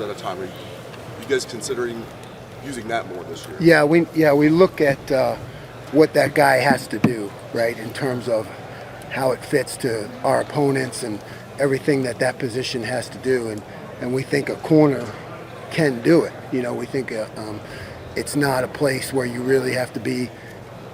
at a time. Are you guys considering using that more this year? We look at what that guy has to do, right, in terms of how it fits to our opponents and everything that position has to do, and we think a corner can do it. We think it's not a place where you really have to be,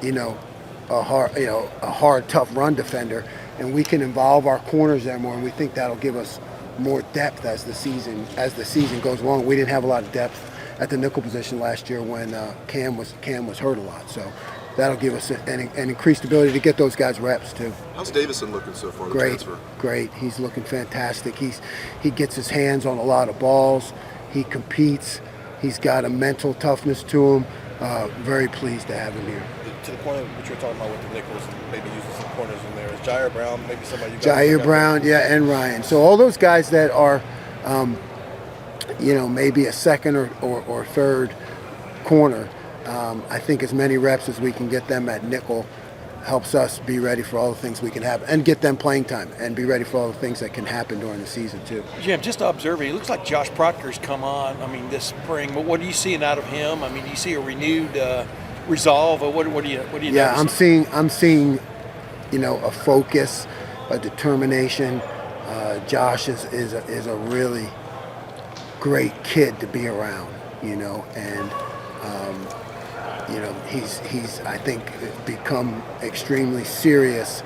a hard, tough run defender, and we can involve our corners there more, and we think that'll give us more depth as the season goes along. We didn't have a lot of depth at the nickel position last year when Cam was hurt a lot, so that'll give us an increased ability to get those guys reps too. How's Davison looking so far? Great. He's looking fantastic. He gets his hands on a lot of balls. He competes. He's got a mental toughness to him. Very pleased to have him here. To the point of what you were talking about with the nickels and maybe using some corners in there, is Jair Brown maybe somebody you guys? Jair Brown, yeah, and Ryan. So all those guys that are, maybe a second or third corner. I think as many reps as we can get them at nickel helps us be ready for all the things we can have and get them playing time and be ready for all the things that can happen during the season too. Jim, just observing, it looks like Josh Proctor's come on, this spring. What are you seeing out of him? Do you see a renewed resolve, or what do you Yeah, noticing? I'm seeing, a focus, a determination. Josh is a really great kid to be around, and he's I think become extremely serious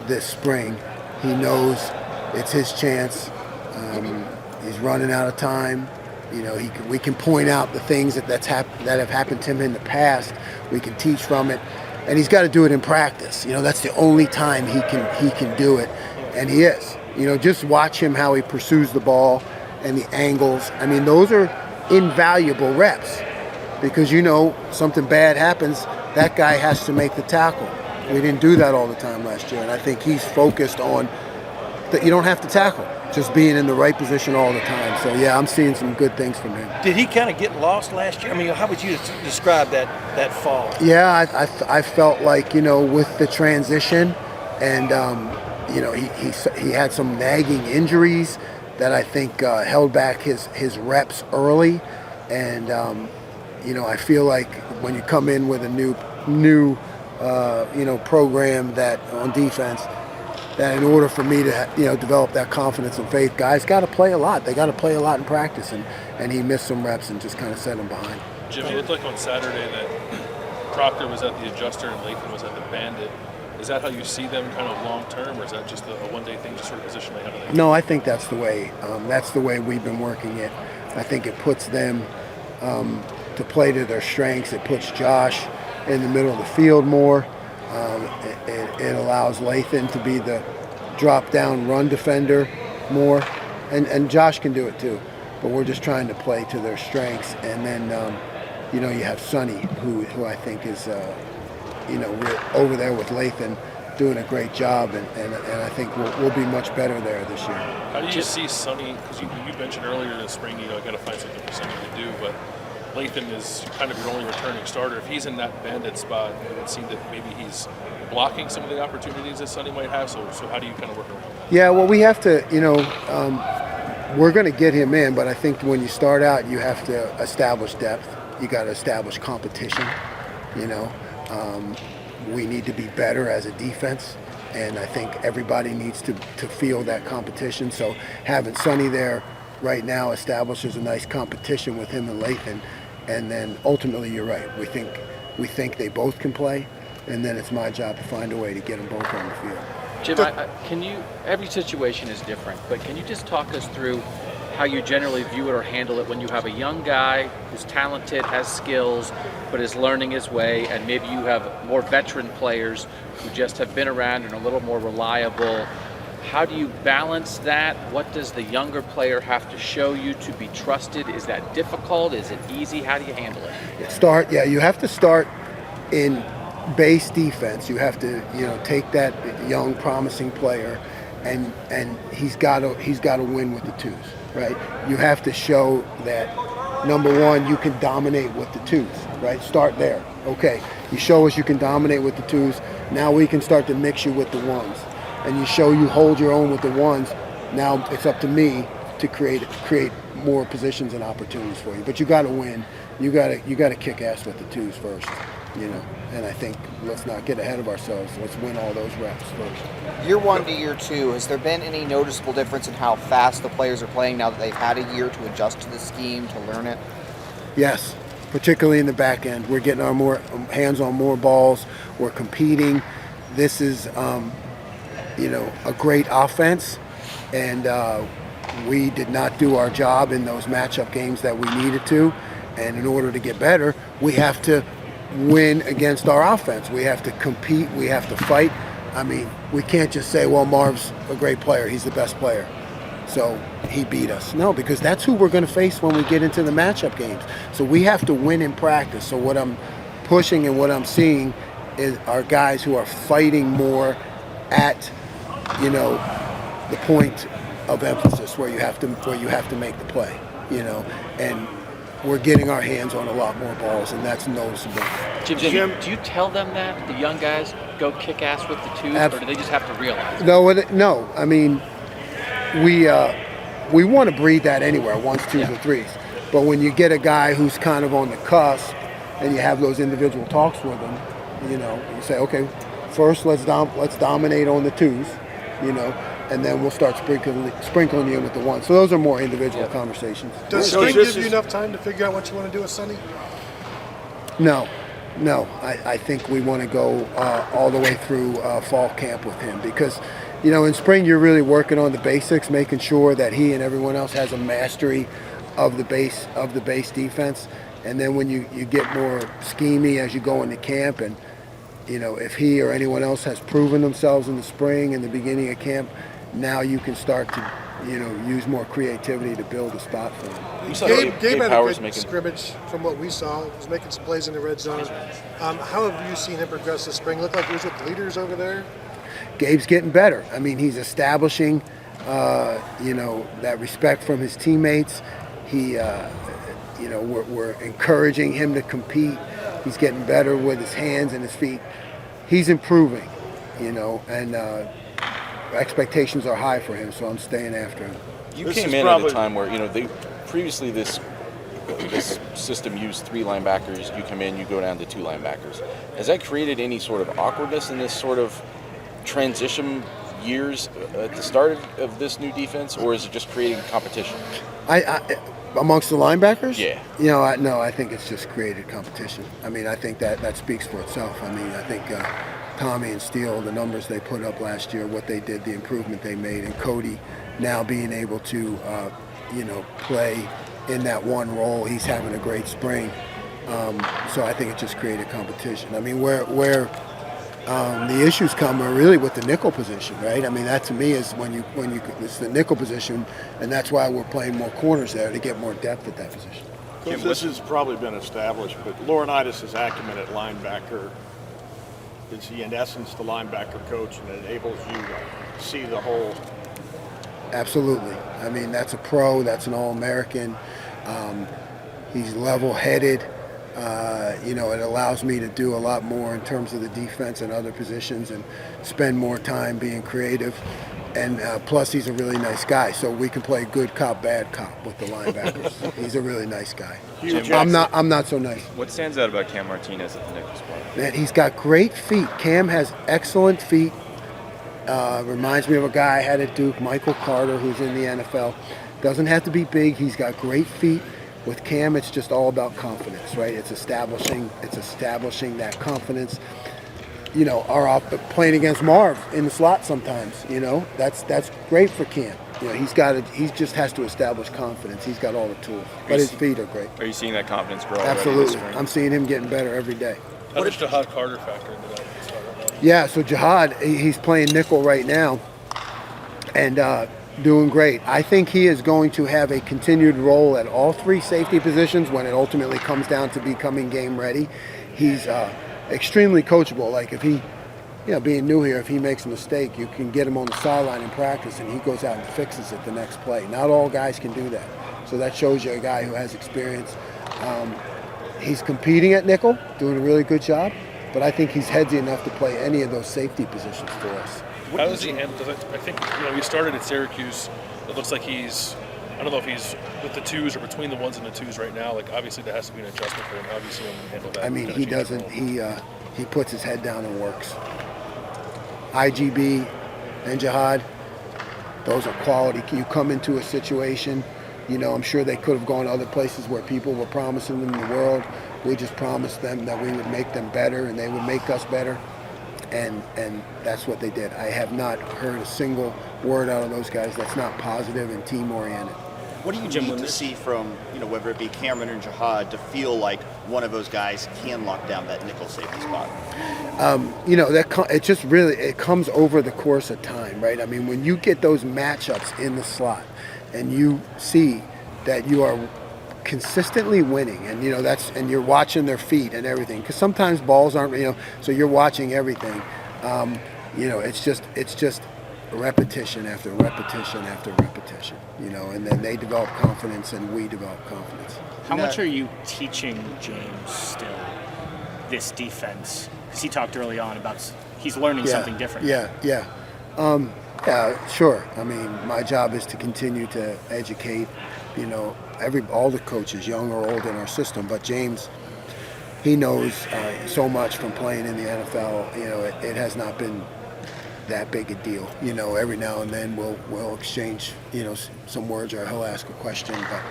this spring. He knows it's his chance. He's running out of time. We can point out the things that have happened to him in the past. We can teach from it, and he's got to do it in practice. That's the only time he can do it, and he is. Just watch him how he pursues the ball and the angles. Those are invaluable reps because something bad happens, that guy has to make the tackle. We didn't do that all the time last year, and I think he's focused on that. You don't have to tackle, just being in the right position all the time. So yeah, I'm seeing some good things from him. Did he kind of get lost last year? How would you describe that fall? Yeah, I felt like with the transition, and he had some nagging injuries that I think held back his reps early, and I feel like when you come in with a new program that on defense, that in order for me to develop that confidence and faith, guys got to play a lot. They got to play a lot in practice, and he missed some reps and just kind of set him behind. Jim, it looked like on Saturday that Proctor was at the adjuster and Lathan was at the bandit. Is that how you see them kind of long term, or is that just a one-day thing, just sort of positionally? How do they? No, I think that's the way. That's the way we've been working it. I think it puts them to play to their strengths. It puts Josh in the middle of the field more. It allows Lathan to be the drop-down run defender more, and Josh can do it too. But we're just trying to play to their strengths, and then you have Sonny, who I think is we're over there with Lathan doing a great job, and I think we'll be much better there this year. How do you see Sonny? Because you mentioned earlier in the spring, got to find something for Sonny to do, but Lathan is kind of your only returning starter. If he's in that bandit spot, it would seem that maybe he's blocking some of the opportunities that Sonny might have. So how do you kind of work around that? Yeah, well, we have to, we're going to get him in, but I think when you start out, you have to establish depth. You got to establish competition. We need to be better as a defense, and I think everybody needs to feel that competition. So having Sonny there right now establishes a nice competition with him and Lathan. And then ultimately, you're right. We think they both can play, and then it's my job to find a way to get them both on the field. Jim, every situation is different, but can you just talk us through how you generally view it or handle it when you have a young guy who's talented, has skills, but is learning his way, and maybe you have more veteran players who just have been around and are a little more reliable? How do you balance that? What does the younger player have to show you to be trusted? Is that difficult? Is it easy? How do you handle it? You have to start in base defense. You have to, take that young, promising player, and he's got to win with the twos, right? You have to show that, number one, you can dominate with the twos, right? Start there. Okay, you show us you can dominate with the twos. Now we can start to mix you with the ones. And you show you hold your own with the ones. Now it's up to me to create more positions and opportunities for you. But you got to win. You got to kick ass with the twos first, you know. And I think let's not get ahead of ourselves. Let's win all those reps first. Year 1 to year 2, has there been any noticeable difference in how fast the players are playing now that they've had a year to adjust to the scheme, to learn it? Yes, particularly in the back end. We're getting our more hands on more balls. We're competing. This is, you know, a great offense, and we did not do our job in those matchup games that we needed to. And in order to get better, we have to win against our offense. We have to compete. We have to fight. I mean, we can't just say, well, Marv's a great player. He's the best player, so he beat us. No, because that's who we're going to face when we get into the matchup games. So we have to win in practice. So what I'm pushing and what I'm seeing is our guys who are fighting more at, you know, the point of emphasis where you have to make the play, you know, and we're getting our hands on a lot more balls, and that's noticeable. Jim, do you tell them that, the young guys, go kick ass with the twos, or do they just have to realize it? No. I mean, we want to breed that anywhere, ones, twos, or threes. But when you get a guy who's kind of on the cusp, and you have those individual talks with him, you know, you say, okay, first let's dominate on the twos, you know, and then we'll start sprinkling you in with the ones. So those are more individual conversations. Does spring give you enough time to figure out what you want to do with Sonny? No. I think we want to go all the way through fall camp with him because, you know, in spring you're really working on the basics, making sure that he and everyone else has a mastery of the base defense. And then when you get more schemey as you go into camp, and you know, if he or anyone else has proven themselves in the spring and the beginning of camp, now you can start to, you know, use more creativity to build a spot for him. Gabe had a good scrimmage from what we saw. He was making some plays in the red zone. How have you seen him progress this spring? Looked like he was with the leaders over there. Gabe's getting better. I mean, he's establishing, you know, that respect from his teammates. He, you know, we're encouraging him to compete. He's getting better with his hands and his feet. He's improving, you know, and expectations are high for him, so I'm staying after him. You came in at a time where, you know, previously this system used 3 linebackers. You come in, you go down to 2 linebackers. Has that created any sort of awkwardness in this sort of transition years at the start of this new defense, or is it just creating competition? Amongst the linebackers? Yeah. You know, I think it's just created competition. I mean, I think that speaks for itself. I mean, I think Tommy and Steele, the numbers they put up last year, what they did, the improvement they made, and Cody now being able to, you know, play in that one role. He's having a great spring. So I think it just created competition. I mean, where the issues come are really with the nickel position, right? I mean, that to me is when you it's the nickel position, and that's why we're playing more corners there to get more depth at that position. Coach, this has probably been established, but Laurinaitis' acumen at linebacker is he in essence the linebacker coach, and it enables you to see the whole. Absolutely. I mean, that's a pro. That's an All-American. He's level-headed. You know, it allows me to do a lot more in terms of the defense and other positions and spend more time being creative. And plus, he's a really nice guy, so we can play good cop, bad cop with the linebackers. He's a really nice guy. I'm not so nice. What stands out about Cam Martinez at the nickel spot? Man, he's got great feet. Cam has excellent feet. Reminds me of a guy I had at Duke, Michael Carter, who's in the NFL. Doesn't have to be big. He's got great feet. With Cam, it's just all about confidence, right? It's establishing that confidence. You know, playing against Marv in the slot sometimes. You know, that's great for Cam. You know, he just has to establish confidence. He's got all the tools, but his feet are great. Are you seeing that confidence grow? Absolutely, I'm seeing him getting better every day. How does Jihad Carter factor into that? Yeah, so Jihad, he's playing nickel right now, and doing great. I think he is going to have a continued role at all 3 safety positions when it ultimately comes down to becoming game ready. He's extremely coachable. Like if he, you know, being new here, if he makes a mistake, you can get him on the sideline in practice and he goes out and fixes it the next play. Not all guys can do that. So that shows you a guy who has experience. He's competing at nickel, doing a really good job, but I think he's headsy enough to play any of those safety positions for us. How does he handle? I think, you know, he started at Syracuse. It looks like he's I don't know if he's with the twos or between the ones and the twos right now. Like, obviously, there has to be an adjustment for him. How do you see him handle that? I mean, kind he of change doesn't. role? He puts his head down and works. IGB and Jihad, those are quality. You come into a situation, I'm sure they could have gone other places where people were promising them the world. We just promised them that we would make them better and they would make us better. And that's what they did. I have not heard a single word out of those guys that's not positive and team-oriented. What do you need to see from, whether it be Cameron or Jihad, to feel like one of those guys can lock down that nickel safety spot? It comes over the course of time, right? I mean, when you get those matchups in the slot and you see that you are consistently winning, and and you're watching their feet and everything, because sometimes balls aren't, so you're watching everything. It's just repetition after repetition after repetition, and then they develop confidence and we develop confidence. How much are you teaching James still this defense? Because he talked early on about he's learning something different. Yeah, sure. I mean, my job is to continue to educate, all the coaches, young or old, in our system. But James, he knows so much from playing in the NFL. It has not been that big a deal. Every now and then we'll exchange, some words, or he'll ask a question. But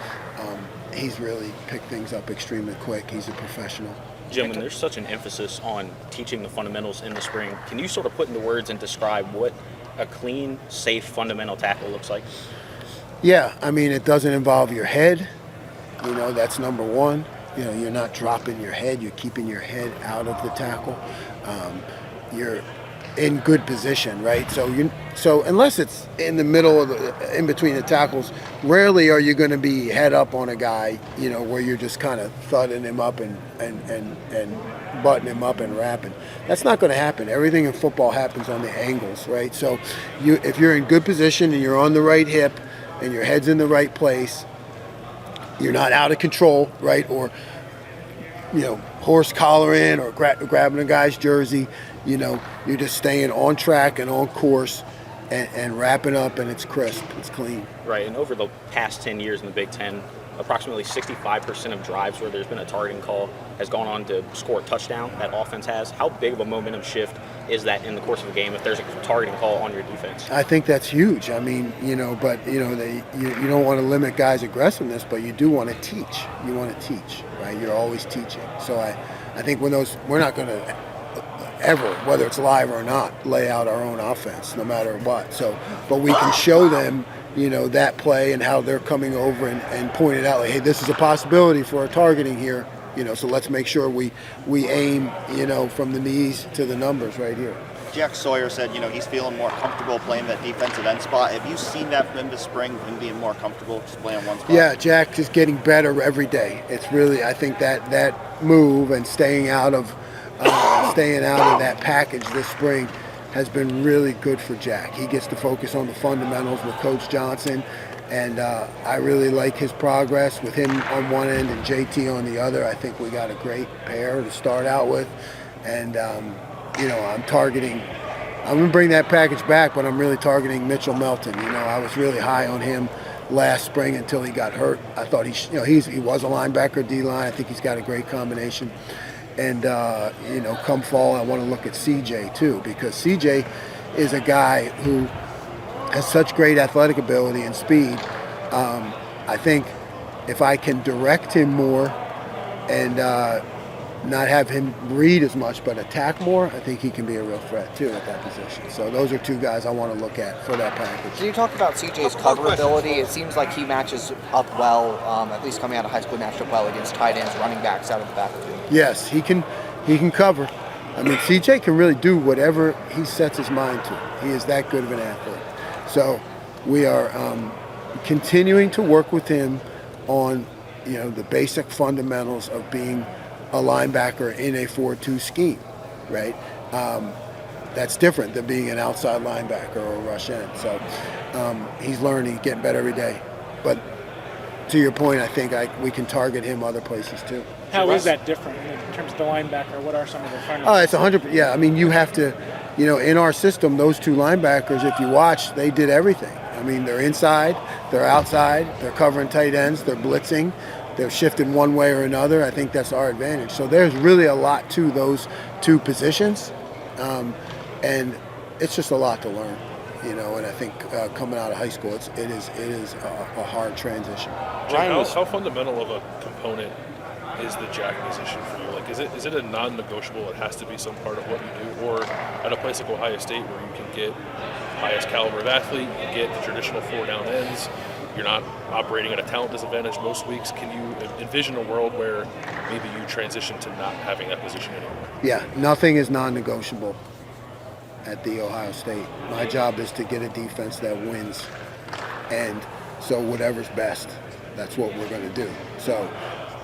he's really picked things up extremely quick. He's a professional. Jim, when there's such an emphasis on teaching the fundamentals in the spring, can you sort of put into words and describe what a clean, safe, fundamental tackle looks like? Yeah, I mean, it doesn't involve your head. That's number one. You're not dropping your head. You're keeping your head out of the tackle. You're in good position, right? So unless it's in the middle in between the tackles, rarely are you going to be head up on a guy, where you're just kind of thudding him up and butting him up and wrapping. That's not going to happen. Everything in football happens on the angles, right? So if you're in good position and you're on the right hip and your head's in the right place, you're not out of control, right? Or horse collaring or grabbing a guy's jersey. You're just staying on track and on course and wrapping up, and it's crisp, it's clean. Right, and over the past 10 years in the Big Ten, approximately 65% of drives where there's been a targeting call has gone on to score a touchdown. That offense has. How big of a momentum shift is that in the course of a game if there's a targeting call on your defense? I think that's huge. I mean, you don't want to limit guys' aggressiveness, but you do want to teach. You want to teach, right? You're always teaching. So I think we're not going to ever, whether it's live or not, lay out our own offense, no matter what. But we can show them, that play and how they're coming over and point it out, like, hey, this is a possibility for a targeting here, so let's make sure we aim, from the knees to the numbers right here. Jack Sawyer said, he's feeling more comfortable playing that defensive end spot. Have you seen that from him this spring, him being more comfortable just playing one spot? Yeah, Jack is getting better every day. It's really, I think that move and staying out of that package this spring has been really good for Jack. He gets to focus on the fundamentals with Coach Johnson, and I really like his progress with him on one end and JT on the other. I think we got a great pair to start out with, and I'm targeting. I'm going to bring that package back, but I'm really targeting Mitchell Melton. I was really high on him last spring until he got hurt. I thought he was a linebacker, D-line. I think he's got a great combination. And, come fall, I want to look at CJ too, because CJ is a guy who has such great athletic ability and speed. I think if I can direct him more and not have him read as much but attack more, I think he can be a real threat too at that position. So those are two guys I want to look at for that package. Can you talk about CJ's cover ability? It seems like he matches up well, at least coming out of high school, matched up well against tight ends, running backs out of the backfield. Yes, he can cover. I mean, CJ can really do whatever he sets his mind to. He is that good of an athlete. So we are continuing to work with him on, the basic fundamentals of being a linebacker in a 4-2 scheme, right? That's different than being an outside linebacker or a rush end. So he's learning, getting better every day. But to your point, I think we can target him other places too. How is that different in terms of the linebacker? What are some of the fundamentals? It's 100%. Yeah, I mean, you have to, in our system, those two linebackers, if you watch, they did everything. I mean, they're inside, they're outside, they're covering tight ends, they're blitzing, they're shifting one way or another. I think that's our advantage. So there's really a lot to those two positions, and it's just a lot to learn, you know. And I think coming out of high school, it is a hard transition. Jim, how fundamental of a component is the jack position for you? Like, is it a non-negotiable? It has to be some part of what you do, or at a place like Ohio State where you can get highest caliber of athlete, you can get the traditional 4 down ends. You're not operating at a talent disadvantage most weeks. Can you envision a world where maybe you transition to not having that position anymore? Yeah, nothing is non-negotiable at the Ohio State. My job is to get a defense that wins, and so whatever's best, that's what we're going to do. So,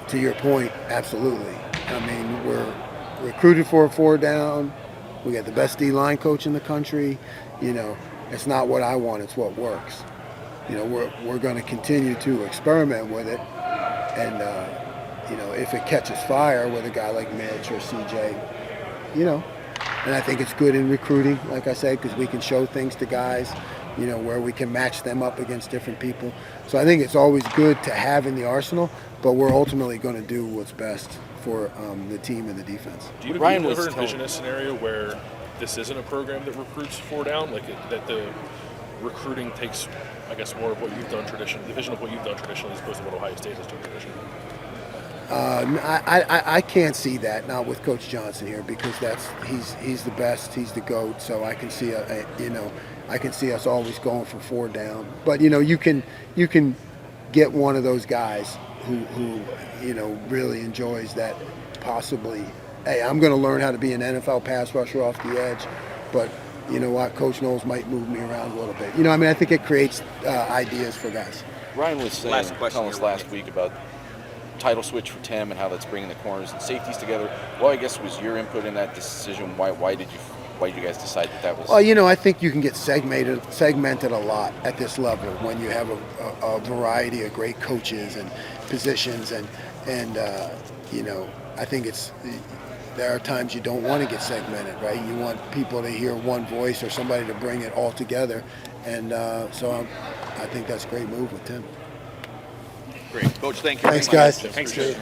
to your point, absolutely. I mean, we're recruited for a 4 down. We got the best D-line coach in the country. You know, it's not what I want, it's what works. You know, we're going to continue to experiment with it, and you know, if it catches fire with a guy like Mitch or CJ, you know, and I think it's good in recruiting, like I said, because we can show things to guys, you know, where we can match them up against different people. So I think it's always good to have in the arsenal, but we're ultimately going to do what's best for the team and the defense. Do you ever envision a scenario where this isn't a program that recruits 4 down, like that the recruiting takes, I guess, more of what you've done traditionally, the vision of what you've done traditionally, as opposed to what Ohio State has done traditionally? I can't see that, not with Coach Johnson here, because he's the best, he's the GOAT. So I can see I can see us always going for 4 down. But you know, you can get one of those guys who you know really enjoys that. Possibly, hey, I'm going to learn how to be an NFL pass rusher off the edge, but you know what, Coach Knowles might move me around a little bit. You know, I mean, I think it creates ideas for guys. Ryan was telling us last week about title switch for Tim and how that's bringing the corners and safeties together. Well, I guess was your input in that decision? Why did you guys decide that was? Well, you know, I think you can get segmented a lot at this level when you have a variety of great coaches and positions, and you know, I think there are times you don't want to get segmented, right? You want people to hear one voice or somebody to bring it all together, and so I think that's a great move with Tim. Great. Coach, thank you. Thanks, guys. Thanks, Coach.